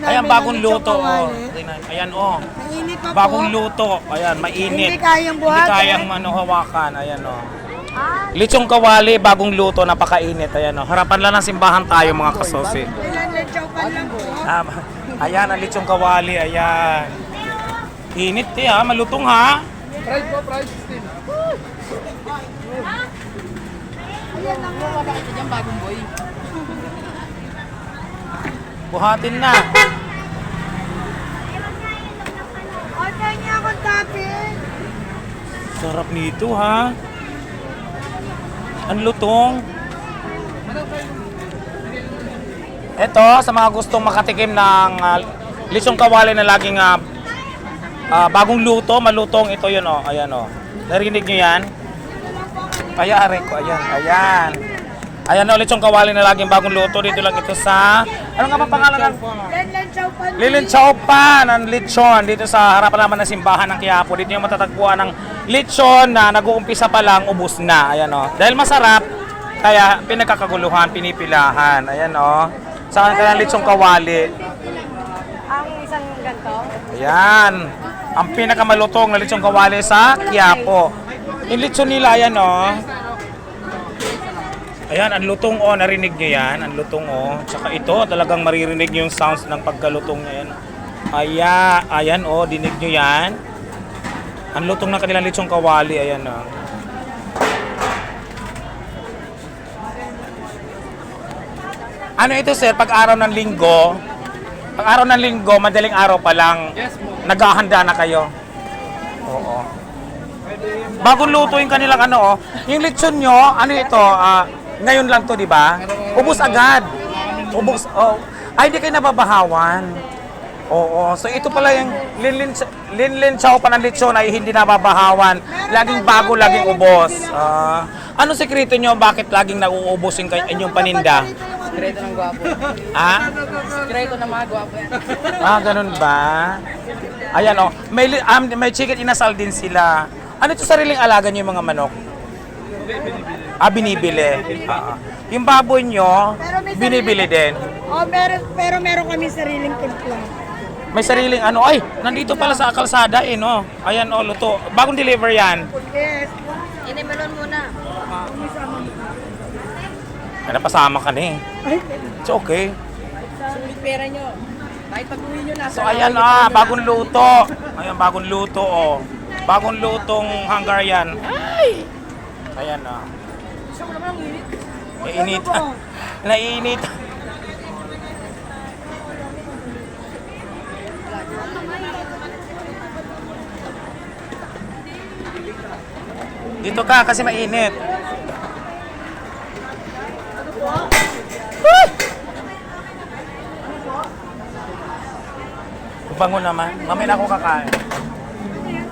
Ayan, namin bagong ng lechong luto. Oh. kawali. Tingnan. Ayan, oh. Mainit pa Bagong po. luto. Ayan, mainit. Hindi kayang Hindi buhatin. kayang hawakan. Ayan, oh. Lechong kawali, bagong luto, napakainit. Ayan, oh. Harapan lang ng simbahan tayo, mga kasosi. Ilan lechong pan lang po. Ayan, ang lechong kawali. Ayan. Init ha. Malutong ha. Fried po, fried still. Ayan lang po. Bakit dyan bagong boy? Buhatin na. Order niya akong topping. Sarap nito ha. Ang lutong. Ito, sa mga gustong makatikim ng lechong kawali na laging bagong luto, malutong, ito yun oh. Ayan oh. Narinig nyo yan? Payari ko, ayan, ayan. Ayan oh, lechong kawali na laging bagong luto. Dito lang ito sa, ano nga pa pangalan ng? Lechong pan. Lilin Chowpan ang lechon dito sa harapan naman ng simbahan ng Quiapo. Dito yung matatagpuan ng lechon na nag-uumpisa pa lang, ubos na. Ayan o. Dahil masarap, kaya pinagkakaguluhan, pinipilahan. Ayan o. Sa kanilang lechong kawali. Ang isang ganito. Ayan. Ang pinakamalutong na lechong kawali sa Quiapo. Yung lechon nila, ayan o. Ayan, ang lutong o, narinig nyo yan, ang lutong o. Tsaka ito, talagang maririnig nyo yung sounds ng pagkalutong nyo yan. Ayan o, dinig nyo yan. Ang lutong ng kanilang lechong kawali, ayan o. Ano ito sir, pag araw ng linggo, madaling araw pa lang, naghahanda na kayo? Oo. Bagong luto yung kanilang ano o. Yung lechon nyo, ano ito, ngayon lang to, di ba? Ubus agad. Ubus. Oh. Ay, hindi kayo nababahawan. Oo. So ito pala yung linlin chow pa ng lechon ay hindi nababahawan. Laging bago, laging ubos. Ano sekreto nyo? Bakit laging nauubos yung inyong paninda? Sikreto ng gwapo. Sikreto ng mga gwapo yan. Ganun ba? Ayan o. May chicken inasal din sila. Ano ito sariling alaga nyo yung mga manok? Binibili. Yung baboy nyo, binibili din. Oh, pero meron kami sariling timpla. May sariling ano, ay, nandito pala sa kalsada no. Ayan luto. Bagong deliver yan. Yes. Inimalon muna. Ay, napasama ka na eh. Ay, It's okay. Sulit pera nyo. Kahit pag-uwi nyo na. So ayan bagong luto. Ayan, bagong luto oh. Bagong lutong Hungarian. Ay! Ayan Gusto mo naman ang init. Naiinit. Naiinit. Dito ka kasi mainit. Bango naman. Mamaya na ako kakain.